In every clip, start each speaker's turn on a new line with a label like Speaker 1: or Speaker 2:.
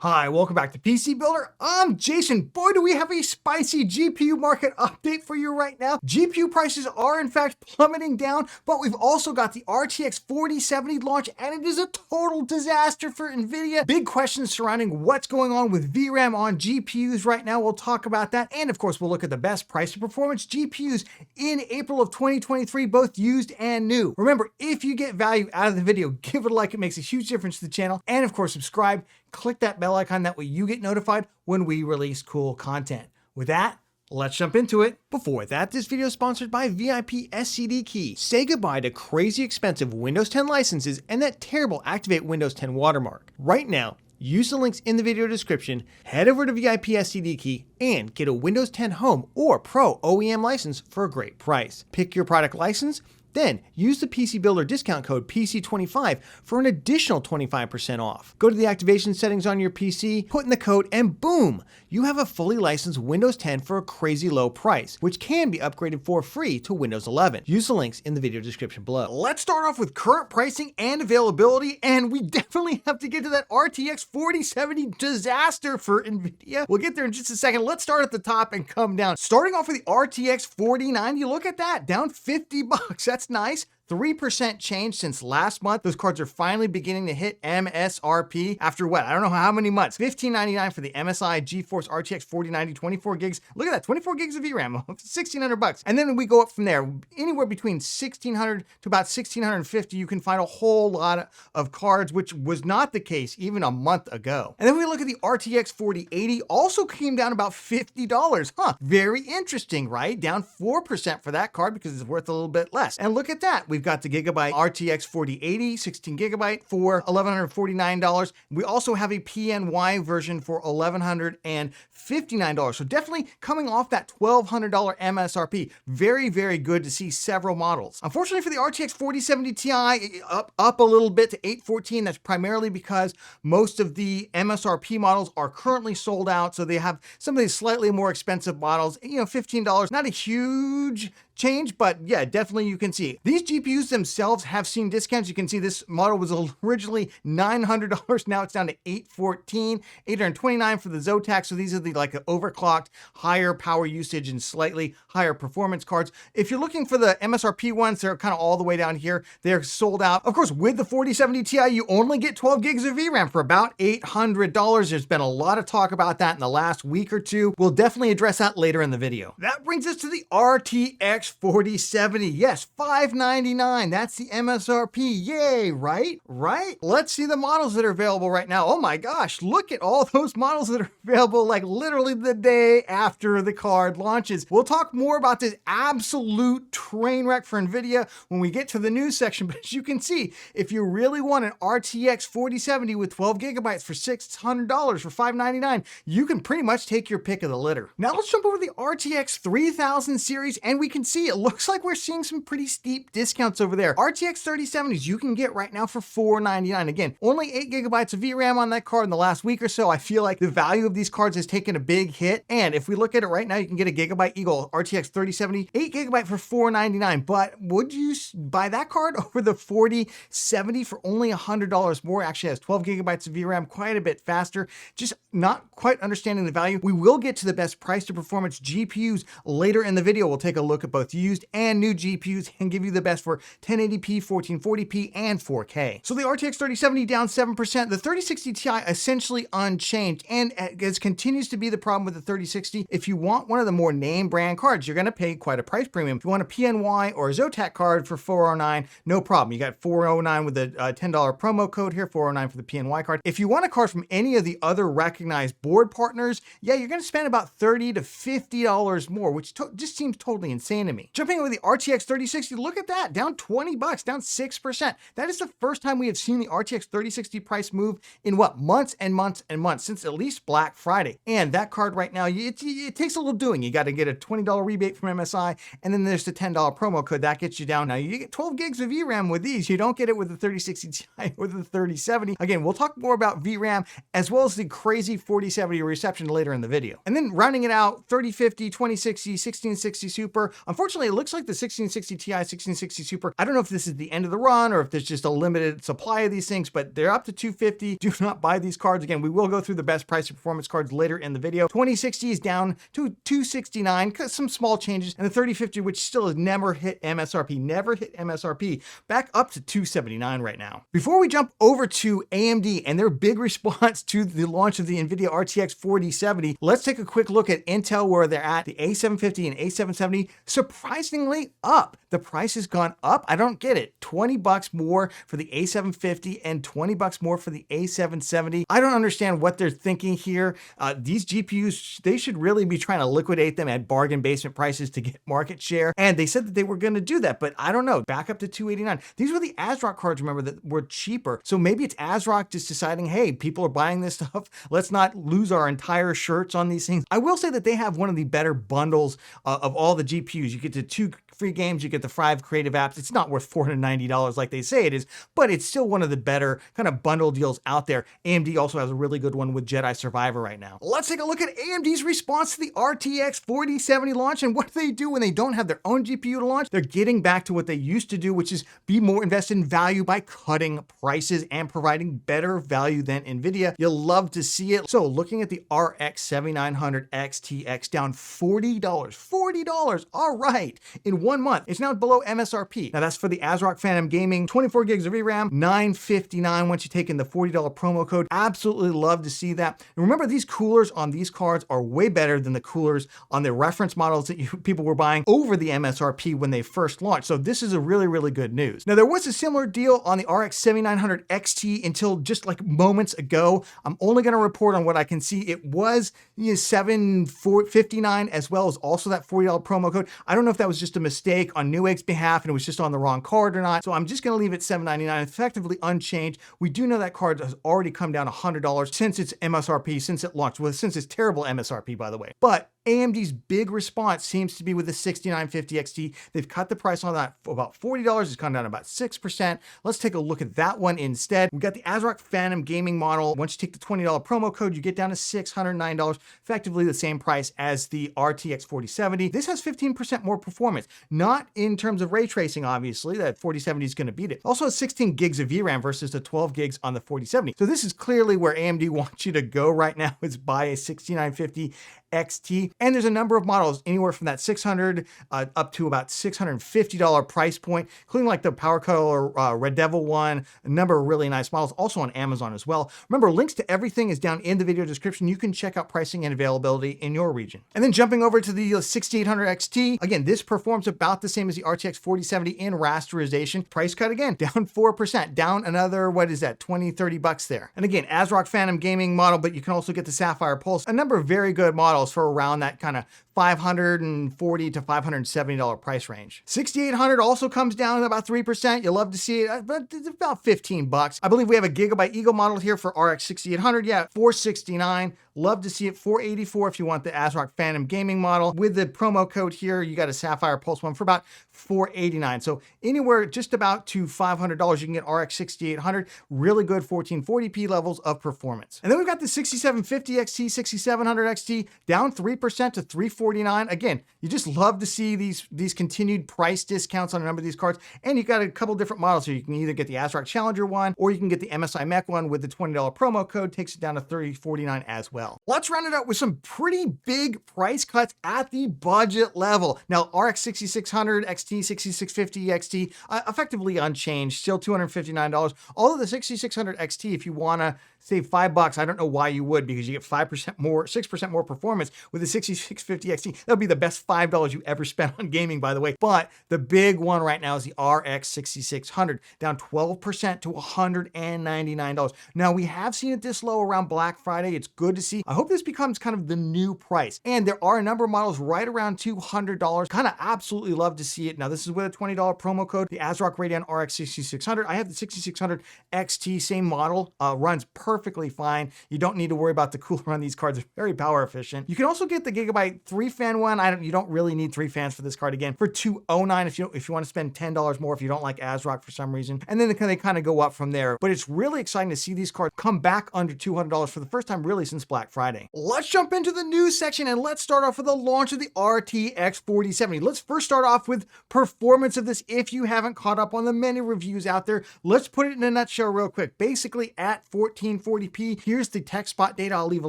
Speaker 1: Hi, welcome back to PC Builder. I'm Jason. Boy, do we have a spicy GPU market update for you right now. GPU prices are in fact plummeting down, but we've also got the RTX 4070 launch, and it is a total disaster for NVIDIA. Big questions surrounding what's going on with VRAM on GPUs right now. We'll talk about that. And of course, we'll look at the best price to performance GPUs in April of 2023, both used and new. Remember, if you get value out of the video, give it a like. It makes a huge difference to the channel. And of course, subscribe. Click that bell icon, that way you get notified when we release cool content. With that, let's jump into it. Before that, this video is sponsored by VIP SCD Key. Say goodbye to crazy expensive Windows 10 licenses and that terrible Activate Windows 10 watermark. Right now, use the links in the video description, head over to VIP SCD Key, and get a Windows 10 Home or Pro OEM license for a great price. Pick your product license, then use the PC Builder discount code PC25 for an additional 25% off. Go to the activation settings on your PC, put in the code, and boom, you have a fully licensed Windows 10 for a crazy low price, which can be upgraded for free to Windows 11. Use the links in the video description below. Let's start off with current pricing and availability, and we definitely have to get to that RTX 4070 disaster for NVIDIA. We'll get there in just a second. Let's start at the top and come down. Starting off with the RTX 4090, look at that, down $50. That's nice. 3% change since last month. Those cards are finally beginning to hit MSRP after what? I don't know how many months. $1599 for the MSI GeForce RTX 4090, 24 gigs. Look at that, 24 gigs of VRAM, $1,600. And then we go up from there, anywhere between $1,600 to about $1,650. You can find a whole lot of cards, which was not the case even a month ago. And then we look at the RTX 4080, also came down about $50. Very interesting, right? Down 4% for that card because it's worth a little bit less. And look at that. We've got the Gigabyte RTX 4080, 16 gigabyte for $1,149. We also have a PNY version for $1,159. So definitely coming off that $1,200 MSRP. Very, very good to see several models. Unfortunately for the RTX 4070 Ti, up a little bit to $814. That's primarily because most of the MSRP models are currently sold out. So they have some of these slightly more expensive models, $15. Not a huge change, but yeah, definitely you can see. These GPUs themselves have seen discounts. You can see this model was originally $900. Now it's down to $814, $829 for the Zotac. So these are the overclocked, higher power usage and slightly higher performance cards. If you're looking for the MSRP ones, they're kind of all the way down here. They're sold out. Of course, with the 4070 Ti, you only get 12 gigs of VRAM for about $800. There's been a lot of talk about that in the last week or two. We'll definitely address that later in the video. That brings us to the RTX 4070. Yes, $599. That's the MSRP. Yay, right? Right? Let's see the models that are available right now. Oh my gosh, look at all those models that are available like literally the day after the card launches. We'll talk more about this absolute train wreck for NVIDIA when we get to the news section. But as you can see, if you really want an RTX 4070 with 12 gigabytes for $600 for $599, you can pretty much take your pick of the litter. Now let's jump over to the RTX 3000 series, and we can see it looks like we're seeing some pretty steep discounts over there. RTX 3070s you can get right now for $499. Again, only 8 gigabytes of VRAM on that card in the last week or so. I feel like the value of these cards has taken a big hit. And if we look at it right now, you can get a Gigabyte Eagle RTX 3070, 8 gigabyte for $499. But would you buy that card over the 4070 for only $100 more? Actually has 12 gigabytes of VRAM, quite a bit faster. Just not quite understanding the value. We will get to the best price to performance GPUs later in the video. We'll take a look at both used and new GPUs and give you the best for 1080p, 1440p, and 4K. So the RTX 3070 down 7%, the 3060 Ti essentially unchanged, and as continues to be the problem with the 3060, if you want one of the more name brand cards, you're gonna pay quite a price premium. If you want a PNY or a Zotac card for $409, no problem. You got $409 with a $10 promo code here, $409 for the PNY card. If you want a card from any of the other recognized board partners, yeah, you're gonna spend about $30 to $50 more, which just seems totally insane to me. Jumping over the RTX 3060, look at that, down $20, down 6%. That is the first time we have seen the RTX 3060 price move in what, months and months and months, since at least Black Friday. And that card right now, it takes a little doing. You got to get a $20 rebate from MSI, and then there's the $10 promo code that gets you down. Now you get 12 gigs of VRAM with these. You don't get it with the 3060 Ti or the 3070. Again, we'll talk more about VRAM as well as the crazy 4070 reception later in the video. And then rounding it out, 3050, 2060, 1660 Super. Unfortunately, Unfortunately, it looks like the 1660 Ti, 1660 Super, I don't know if this is the end of the run or if there's just a limited supply of these things, but they're up to $250. Do not buy these cards. Again, we will go through the best price and performance cards later in the video. 2060 is down to $269, some small changes, and the 3050, which still has never hit MSRP, back up to $279 right now. Before we jump over to AMD and their big response to the launch of the NVIDIA RTX 4070, let's take a quick look at Intel, where they're at. The A750 and A770 surprisingly up. The price has gone up. I don't get it. $20 more for the A750 and $20 more for the A770. I don't understand what they're thinking here. These GPUs, they should really be trying to liquidate them at bargain basement prices to get market share. And they said that they were going to do that, but I don't know. Back up to $289. These were the ASRock cards, remember, that were cheaper. So maybe it's ASRock just deciding, hey, people are buying this stuff. Let's not lose our entire shirts on these things. I will say that they have one of the better bundles of all the GPUs. You get the 2 free games, you get the 5 creative apps. It's not worth $490 like they say it is, but it's still one of the better kind of bundle deals out there. AMD also has a really good one with Jedi Survivor right now. Let's take a look at AMD's response to the RTX 4070 launch. And what do they do when they don't have their own GPU to launch? They're getting back to what they used to do, which is be more invested in value by cutting prices and providing better value than NVIDIA. You'll love to see it. So looking at the RX 7900 XTX, down $40. $40, all right, in 1 month. It's now below MSRP. Now that's for the ASRock Phantom Gaming, 24 gigs of VRAM, $959 once you take in the $40 promo code. Absolutely love to see that. And remember, these coolers on these cards are way better than the coolers on the reference models that people were buying over the MSRP when they first launched. So this is a really, really good news. Now there was a similar deal on the RX 7900 XT until just like moments ago. I'm only going to report on what I can see. It was $759 as well as also that $40 promo code. I don't know if that was just a mistake on Newegg's behalf and it was just on the wrong card or not. So I'm just going to leave it $799, effectively unchanged. We do know that card has already come down $100 since its MSRP, since it launched, well, since its terrible MSRP, by the way. But AMD's big response seems to be with the 6950 XT. They've cut the price on that for about $40. It's come down about 6%. Let's take a look at that one instead. We've got the ASRock Phantom Gaming model. Once you take the $20 promo code, you get down to $609, effectively the same price as the RTX 4070. This has 15% more performance, not in terms of ray tracing, obviously. That 4070 is going to beat it. Also has 16 gigs of VRAM versus the 12 gigs on the 4070. So this is clearly where AMD wants you to go right now, is buy a 6950 XT. And there's a number of models anywhere from that $600 up to about $650 price point, including like the Power Color Red Devil one, a number of really nice models, also on Amazon as well. Remember, links to everything is down in the video description. You can check out pricing and availability in your region. And then jumping over to the 6800 XT, again, this performs about the same as the RTX 4070 in rasterization. Price cut again, down 4%, down another, what is that, 20, 30 bucks there. And again, ASRock Phantom Gaming model, but you can also get the Sapphire Pulse, a number of very good models for around that kind of $540 to $570 price range. 6800 also comes down about 3%. You'll love to see it, but it's about 15 bucks. I believe we have a Gigabyte Eagle model here for RX 6800. Yeah, $469. Love to see it. $484 if you want the ASRock Phantom Gaming model. With the promo code here, you got a Sapphire Pulse one for about $489. So anywhere just about to $500, you can get RX 6800. Really good 1440p levels of performance. And then we've got the 6750 XT, 6700 XT, down 3% to $349. Again, you just love to see these continued price discounts on a number of these cards. And you got a couple different models here. You can either get the ASRock Challenger one, or you can get the MSI Mech one with the $20 promo code, takes it down to $3049 as well. Let's round it out with some pretty big price cuts at the budget level. Now, RX 6600 XT, 6650 XT, effectively unchanged, still $259. Although the 6600 XT, if you want to save $5, I don't know why you would, because you get 5% more, 6% more performance with the 6650 XT. That'll be the best $5 you ever spent on gaming, by the way. But the big one right now is the RX 6600, down 12% to $199. Now, we have seen it this low around Black Friday. It's good to see. I hope this becomes kind of the new price. And there are a number of models right around $200. Kind of absolutely love to see it. Now, this is with a $20 promo code, the ASRock Radeon RX 6600. I have the 6600 XT, same model, runs perfect perfectly fine. You don't need to worry about the cooler on these cards. They're very power efficient. You can also get the Gigabyte 3-fan one. You don't really need 3 fans for this card again. For $209 if you want to spend $10 more if you don't like ASRock for some reason. And then they kind of go up from there. But it's really exciting to see these cards come back under $200 for the first time really since Black Friday. Let's jump into the news section and let's start off with the launch of the RTX 4070. Let's first start off with performance of this. If you haven't caught up on the many reviews out there, let's put it in a nutshell real quick. Basically at 1440p, here's the TechSpot data. I'll leave a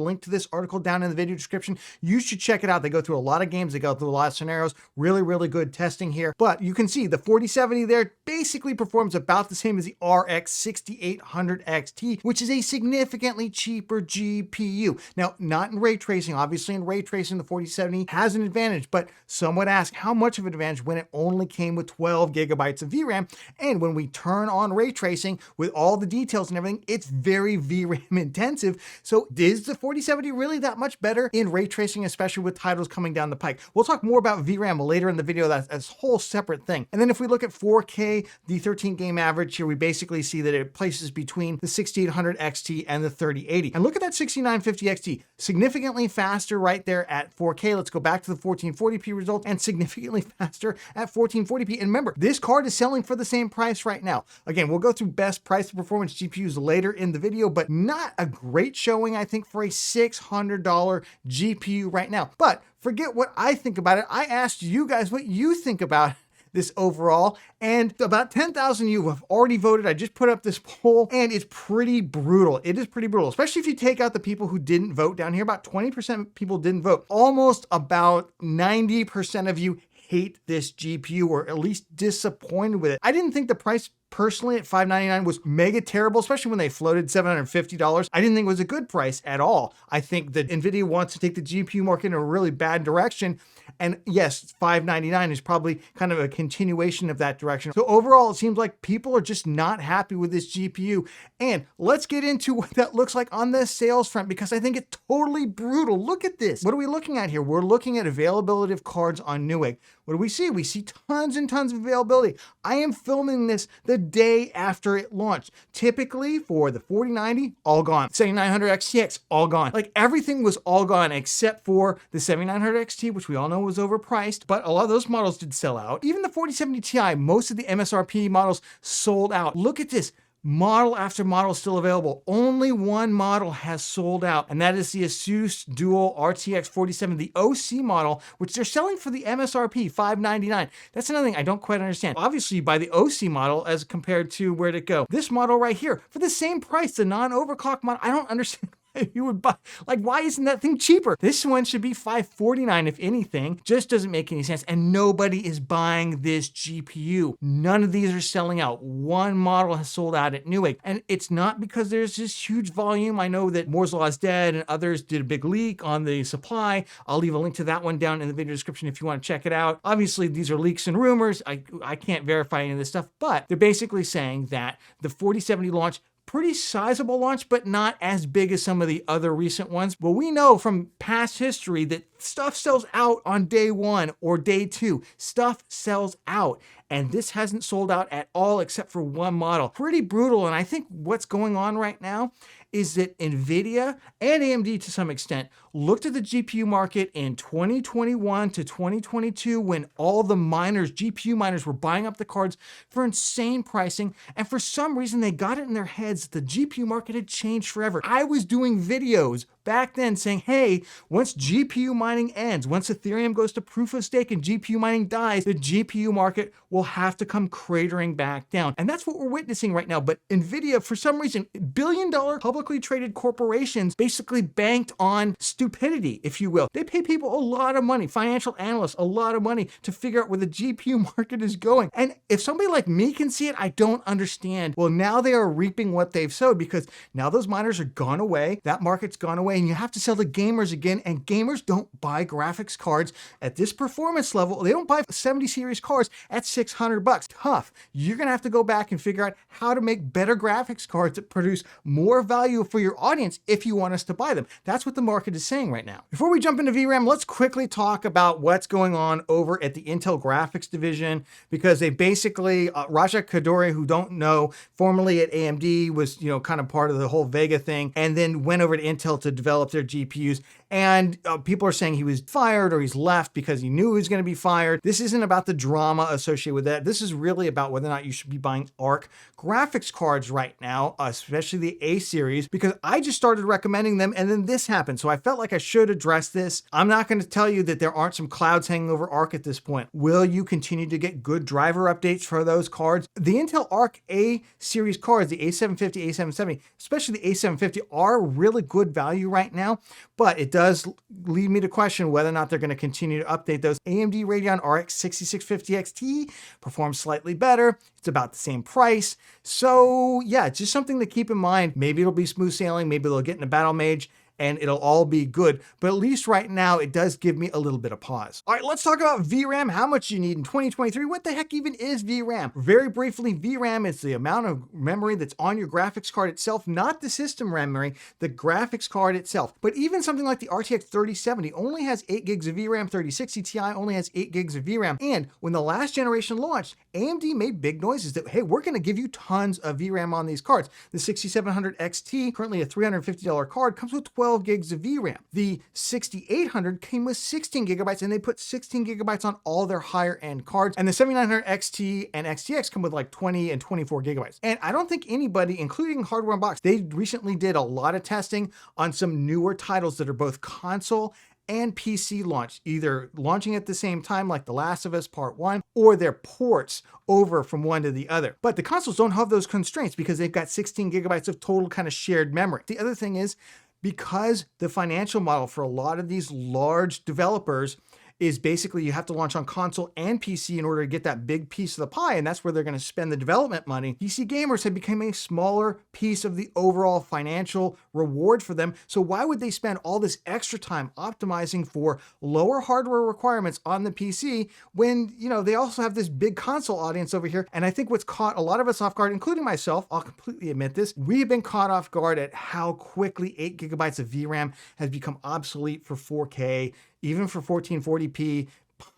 Speaker 1: link to this article down in the video description. You should check it out. They go through a lot of games. They go through a lot of scenarios. Really, really good testing here. But you can see the 4070 there basically performs about the same as the RX 6800 XT, which is a significantly cheaper GPU. Now, not in ray tracing. Obviously, in ray tracing, the 4070 has an advantage, but some would ask how much of an advantage when it only came with 12 gigabytes of VRAM. And when we turn on ray tracing with all the details and everything, it's very VRAM intensive. So is the 4070 really that much better in ray tracing, especially with titles coming down the pike? We'll talk more about VRAM later in the video. That's a whole separate thing. And then if we look at 4K, the 13 game average here, we basically see that it places between the 6800 XT and the 3080. And look at that 6950 XT, significantly faster right there at 4K. Let's go back to the 1440p results, and significantly faster at 1440p. And remember, this card is selling for the same price right now. Again, we'll go through best price to performance GPUs later in the video, but not a great showing, I think, for a $600 GPU right now. But forget what I think about it. I asked you guys what you think about this overall, and about 10,000 of you have already voted. I just put up this poll, and it's pretty brutal. It is pretty brutal, especially if you take out the people who didn't vote down here. About 20% of people didn't vote. Almost about 90% of you hate this GPU, or at least disappointed with it. I didn't think the price personally at $599 was mega terrible, especially when they floated $750. I didn't think it was a good price at all. I think that NVIDIA wants to take the GPU market in a really bad direction. And yes, $599 is probably kind of a continuation of that direction. So overall, it seems like people are just not happy with this GPU. And let's get into what that looks like on the sales front, because I think it's totally brutal. Look at this. What are we looking at here? We're looking at availability of cards on Newegg. What do we see? We see tons and tons of availability. I am filming this the day after it launched. Typically for the 4090, all gone. 7900 XTX, all gone. Like everything was all gone except for the 7900 XT, which we all know was overpriced, but a lot of those models did sell out. Even the 4070 Ti, most of the MSRP models sold out. Look at this. Model after model still available. Only one model has sold out, and that is the Asus Dual RTX 4070, the OC model, which they're selling for the MSRP $599. That's another thing I don't quite understand. Obviously, you buy the OC model as compared to where'd it go. This model right here, for the same price, the non-overclock model, I don't understand. You would buy, like, why isn't that thing cheaper? This one should be $549 if anything. Just doesn't make any sense. And nobody is buying this GPU. None of these are selling out. One model has sold out at Newegg. And it's not because there's this huge volume. I know that Moore's Law is dead and others did a big leak on the supply. I'll leave a link to that one down in the video description if you want to check it out. Obviously, these are leaks and rumors. I can't verify any of this stuff, but they're basically saying that the 4070 launch, pretty sizable launch, but not as big as some of the other recent ones. But we know from past history that stuff sells out on day one or day two. Stuff sells out. And this hasn't sold out at all except for one model. Pretty brutal. And I think what's going on right now is that NVIDIA and AMD to some extent looked at the GPU market in 2021 to 2022 when all the miners, GPU miners, were buying up the cards for insane pricing. And for some reason, they got it in their heads that the GPU market had changed forever. I was doing videos back then saying, hey, once GPU mining ends, once Ethereum goes to proof of stake and GPU mining dies, the GPU market will have to come cratering back down. And that's what we're witnessing right now. But NVIDIA, for some reason, billion-dollar publicly traded corporations basically banked on stupidity, if you will. They pay people a lot of money, financial analysts, a lot of money to figure out where the GPU market is going. And if somebody like me can see it, I don't understand. Well, now they are reaping what they've sowed, because now those miners are gone away. That market's gone away, and you have to sell to gamers again. And gamers don't buy graphics cards at this performance level. They don't buy 70 series cards at $600. Tough. You're gonna have to go back and figure out how to make better graphics cards that produce more value value for your audience if you want us to buy them. That's what the market is saying right now. Before we jump into VRAM, let's quickly talk about what's going on over at the Intel graphics division, because they basically, Raja Koduri, who don't know, formerly at AMD, was, kind of part of the whole Vega thing, and then went over to Intel to develop their GPUs. And people are saying he was fired or he's left because he knew he was going to be fired. This isn't about the drama associated with that. This is really about whether or not you should be buying ARC graphics cards right now, especially the A series, because I just started recommending them and then this happened. So I felt like I should address this. I'm not going to tell you that there aren't some clouds hanging over ARC at this point. Will you continue to get good driver updates for those cards? The Intel ARC A series cards, the A750, A770, especially the A750, are really good value right now, but it does lead me to question whether or not they're going to continue to update those. AMD Radeon RX 6650 XT performs slightly better. It's about the same price. So yeah, it's just something to keep in mind. Maybe it'll be smooth sailing. Maybe they'll get in a battle mage and it'll all be good. But at least right now, it does give me a little bit of pause. All right, let's talk about VRAM, how much you need in 2023. What the heck even is VRAM? Very briefly, VRAM is the amount of memory that's on your graphics card itself, not the system memory, the graphics card itself. But even something like the RTX 3070 only has 8 gigs of VRAM, 3060 Ti only has 8 gigs of VRAM. And when the last generation launched, AMD made big noises that, hey, we're gonna give you tons of VRAM on these cards. The 6700 XT, currently a $350 card, comes with 12 gigs of VRAM. The 6800 came with 16 gigabytes and they put 16 gigabytes on all their higher end cards. And the 7900 XT and XTX come with like 20 and 24 gigabytes. And I don't think anybody, including Hardware Unboxed, they recently did a lot of testing on some newer titles that are both console and PC launch, either launching at the same time like The Last of Us Part 1, or their ports over from one to the other. But the consoles don't have those constraints because they've got 16 gigabytes of total kind of shared memory. The other thing is, because the financial model for a lot of these large developers is basically you have to launch on console and PC in order to get that big piece of the pie, and that's where they're going to spend the development money. PC gamers have become a smaller piece of the overall financial reward for them. So why would they spend all this extra time optimizing for lower hardware requirements on the PC when, they also have this big console audience over here? And I think what's caught a lot of us off guard, including myself, I'll completely admit this, we've been caught off guard at how quickly 8 gigabytes of VRAM has become obsolete for 4K, even for 1440p,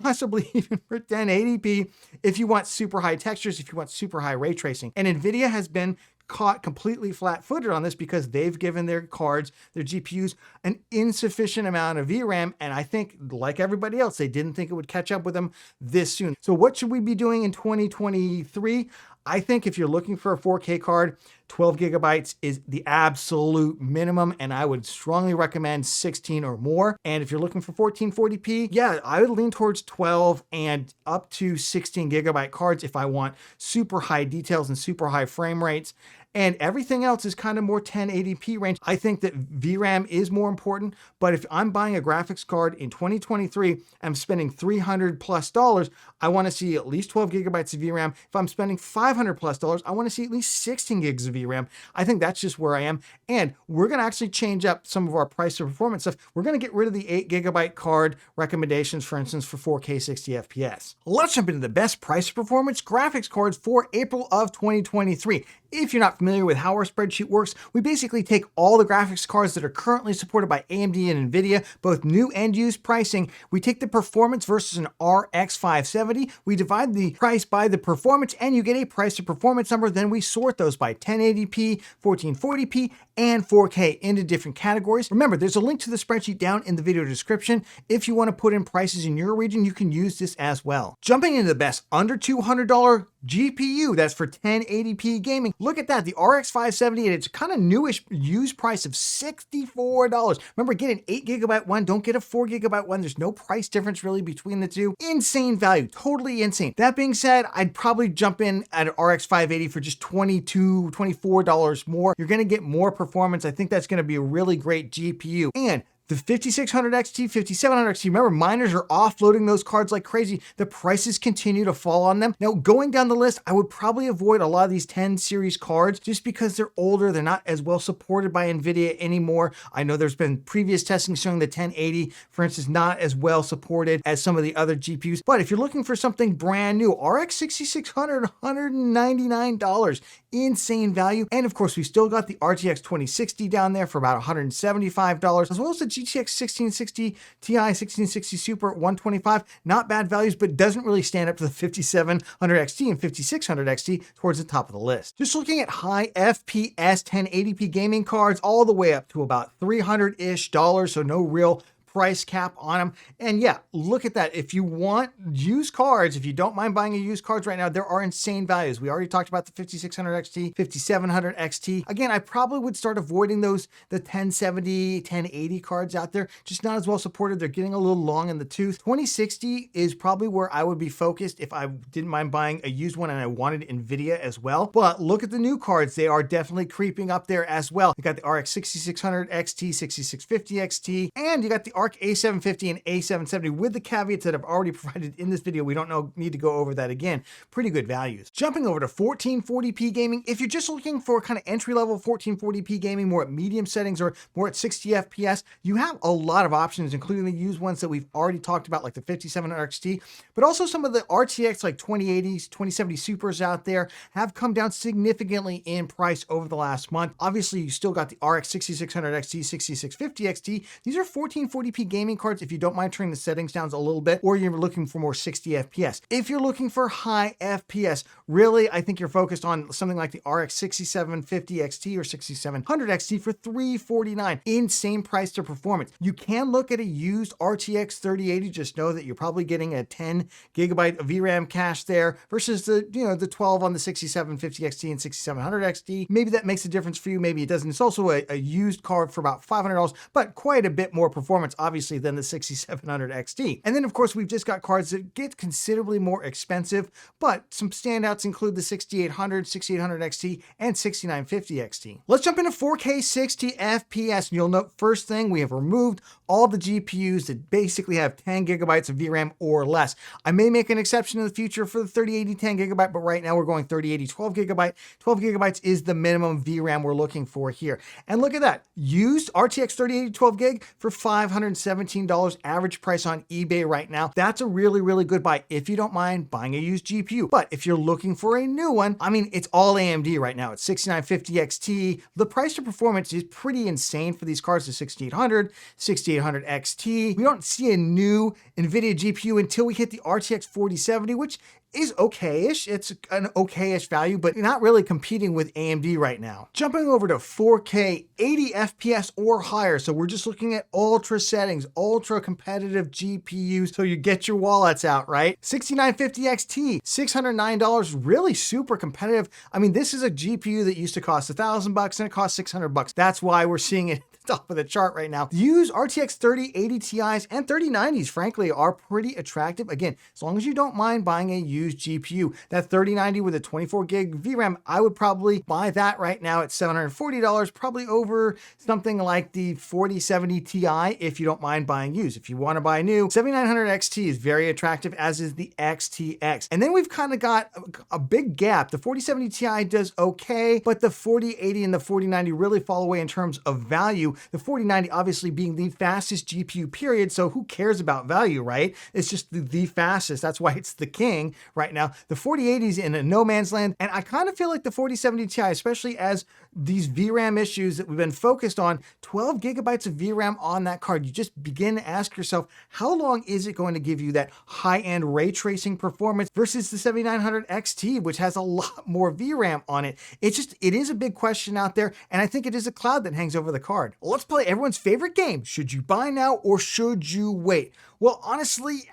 Speaker 1: possibly even for 1080p, if you want super high textures, if you want super high ray tracing. And NVIDIA has been caught completely flat-footed on this because they've given their cards, their GPUs, an insufficient amount of VRAM, and I think, like everybody else, they didn't think it would catch up with them this soon. So what should we be doing in 2023? I think if you're looking for a 4K card, 12 gigabytes is the absolute minimum, and I would strongly recommend 16 or more. And if you're looking for 1440p, yeah, I would lean towards 12 and up to 16 gigabyte cards if I want super high details and super high frame rates. And everything else is kind of more 1080p range. I think that VRAM is more important, but if I'm buying a graphics card in 2023, I'm spending $300+, I want to see at least 12 gigabytes of VRAM. If I'm spending $500+, I want to see at least 16 gigs of VRAM. I think that's just where I am. And we're going to actually change up some of our price to performance stuff. We're going to get rid of the 8 gigabyte card recommendations, for instance, for 4K 60 FPS. Let's jump into the best price to performance graphics cards for April of 2023. If you're not familiar with how our spreadsheet works, we basically take all the graphics cards that are currently supported by AMD and NVIDIA, both new and used pricing. We take the performance versus an RX 570. We divide the price by the performance and you get a price to performance number. Then we sort those by 1080p, 1440p, and 4K into different categories. Remember, there's a link to the spreadsheet down in the video description. If you want to put in prices in your region, you can use this as well. Jumping into the best under $200 GPU, that's for 1080p gaming. Look at that, the RX 570 at its kind of newish used price of $64. Remember, get an 8 gigabyte one, don't get a 4 gigabyte one. There's no price difference really between the two. Insane value, totally insane. That being said, I'd probably jump in at an RX 580 for just $22, $24 more. You're gonna get more performance. I think that's gonna be a really great GPU. And The 5600 XT, 5700 XT, remember, miners are offloading those cards like crazy. The prices continue to fall on them. Now, going down the list, I would probably avoid a lot of these 10 series cards just because they're older. They're not as well supported by NVIDIA anymore. I know there's been previous testing showing the 1080, for instance, not as well supported as some of the other GPUs. But if you're looking for something brand new, RX 6600, $199, insane value. And of course, we still got the RTX 2060 down there for about $175, as well as the GTX 1660 Ti, 1660 Super at $125. Not bad values, but doesn't really stand up to the 5700 XT and 5600 XT towards the top of the list. Just looking at high FPS 1080p gaming cards, all the way up to about $300-ish, so no real price cap on them. And yeah, look at that. If you want used cards, if you don't mind buying a used cards right now, there are insane values. We already talked about the 5600 XT, 5700 XT. Again, I probably would start avoiding those, the 1070, 1080 cards out there, just not as well supported. They're getting a little long in the tooth. 2060 is probably where I would be focused if I didn't mind buying a used one and I wanted NVIDIA as well. But look at the new cards. They are definitely creeping up there as well. You got the RX 6600 XT, 6650 XT, and you got the ARC A750 and A770 with the caveats that I've already provided in this video. We don't need to go over that again. Pretty good values. Jumping over to 1440p gaming. If you're just looking for kind of entry-level 1440p gaming, more at medium settings or more at 60 FPS, you have a lot of options, including the used ones that we've already talked about, like the 5700 XT, but also some of the RTX like 2080s, 2070 Supers out there have come down significantly in price over the last month. Obviously, you still got the RX 6600 XT, 6650 XT. These are 1440p gaming cards if you don't mind turning the settings down a little bit, or you're looking for more 60 FPS. If you're looking for high FPS, really, I think you're focused on something like the RX 6750 XT or 6700 XT for $349. Insane price to performance. You can look at a used RTX 3080. Just know that you're probably getting a 10 gigabyte of VRAM cache there versus the, the 12 on the 6750 XT and 6700 XT. Maybe that makes a difference for you. Maybe it doesn't. It's also a used card for about $500, but quite a bit more performance, obviously, than the 6700 XT. And then, of course, we've just got cards that get considerably more expensive, but some standouts include the 6800, 6800 XT, and 6950 XT. Let's jump into 4K 60 FPS, and you'll note first thing, we have removed all the GPUs that basically have 10 gigabytes of VRAM or less. I may make an exception in the future for the 3080 10 gigabyte, but right now we're going 3080 12 gigabyte. 12 gigabytes is the minimum VRAM we're looking for here. And look at that, used RTX 3080 12 gig for $517 average price on eBay right now. That's a really, really good buy if you don't mind buying a used GPU. But if you're looking for a new one, I mean, it's all AMD right now. It's 6950 XT. The price to performance is pretty insane for these cards, the 6800, 6800 XT. We don't see a new NVIDIA GPU until we hit the RTX 4070, which is okay-ish. It's an okay-ish value, but not really competing with AMD right now. Jumping over to 4K 80 FPS or higher. So we're just looking at ultra settings, ultra competitive GPUs. So you get your wallets out, right? 6950 XT, $609, really super competitive. I mean, this is a GPU that used to cost $1,000 and it costs $600. That's why we're seeing it top of the chart right now. Used RTX 3080 Ti's and 3090s, frankly, are pretty attractive. Again, as long as you don't mind buying a used GPU. That 3090 with a 24 gig VRAM, I would probably buy that right now at $740, probably over something like the 4070 Ti if you don't mind buying used. If you want to buy new, 7900 XT is very attractive, as is the XTX. And then we've kind of got a big gap. The 4070 Ti does okay, but the 4080 and the 4090 really fall away in terms of value. The 4090 obviously being the fastest GPU period, so who cares about value, right? It's just the fastest. That's why it's the king right now. The 4080 is in a no man's land, and I kind of feel like the 4070 Ti, especially as these VRAM issues that we've been focused on, 12 gigabytes of VRAM on that card, you just begin to ask yourself, how long is it going to give you that high-end ray tracing performance versus the 7900 XT, which has a lot more VRAM on it? It is a big question out there, and I think it is a cloud that hangs over the card. Let's play everyone's favorite game. Should you buy now or should you wait? Well, honestly,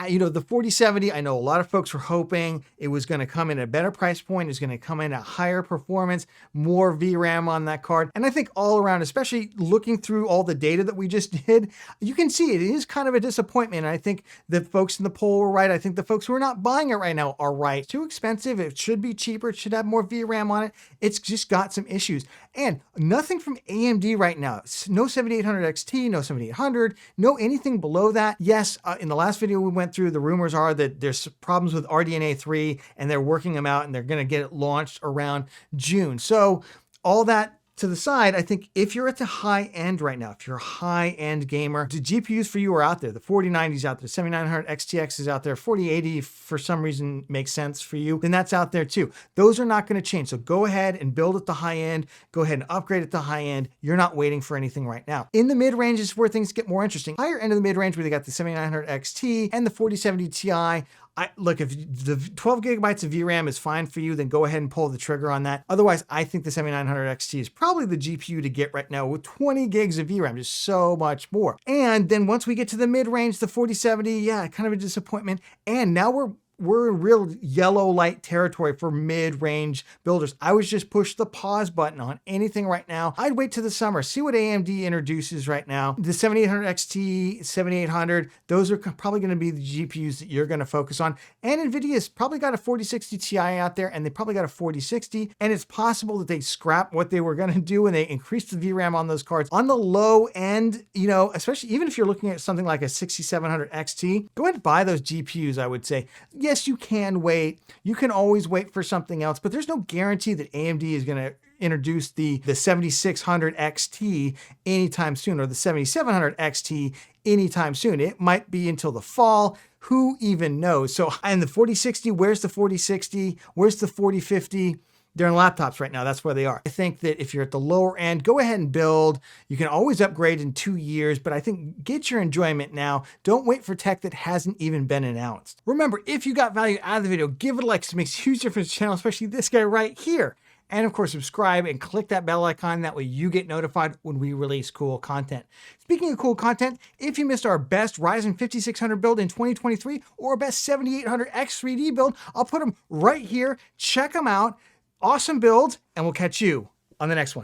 Speaker 1: the 4070, I know a lot of folks were hoping it was going to come in at a better price point. It's going to come in at higher performance, more VRAM on that card. And I think all around, especially looking through all the data that we just did, you can see it is kind of a disappointment. And I think the folks in the poll were right. I think the folks who are not buying it right now are right. It's too expensive. It should be cheaper. It should have more VRAM on it. It's just got some issues. And nothing from AMD right now. No 7800 XT, no 7800, no anything below that. Yes, in the last video we went through, the rumors are that there's problems with RDNA 3 and they're working them out and they're going to get it launched around June. So all that to the side, I think if you're at the high end right now, if you're a high end gamer, the GPUs for you are out there. The 4090's out there, 7900 XTX is out there, 4080 for some reason makes sense for you, then that's out there too. Those are not going to change. So go ahead and build at the high end, go ahead and upgrade at the high end. You're not waiting for anything right now. In the mid range is where things get more interesting. Higher end of the mid range where they got the 7900 XT and the 4070 Ti. Look, if the 12 gigabytes of VRAM is fine for you, then go ahead and pull the trigger on that. Otherwise, I think the 7900 XT is probably the GPU to get right now with 20 gigs of VRAM, just so much more. And then once we get to the mid-range, the 4070, yeah, kind of a disappointment. And now we're in real yellow light territory for mid-range builders. I would just push the pause button on anything right now. I'd wait till the summer, see what AMD introduces right now. The 7800 XT, 7800, those are probably going to be the GPUs that you're going to focus on. And NVIDIA's probably got a 4060 Ti out there, and they probably got a 4060. And it's possible that they scrap what they were going to do and they increase the VRAM on those cards. On the low end, you know, especially even if you're looking at something like a 6700 XT, go ahead and buy those GPUs, I would say. Yes, you can wait. You can always wait for something else, but there's no guarantee that AMD is going to introduce the 7600 XT anytime soon, or the 7700 XT anytime soon. It might be until the fall. Who even knows? So, and the 4060, where's the 4060? Where's the 4050? They're in laptops right now. That's where they are. I think that if you're at the lower end, go ahead and build. You can always upgrade in 2 years, but I think get your enjoyment now. Don't wait for tech that hasn't even been announced. Remember, if you got value out of the video, give it a like. It makes a huge difference to the channel, especially this guy right here. And of course, subscribe and click that bell icon. That way you get notified when we release cool content. Speaking of cool content, if you missed our best Ryzen 5600 build in 2023 or our best 7800 X3D build, I'll put them right here. Check them out. Awesome build, and we'll catch you on the next one.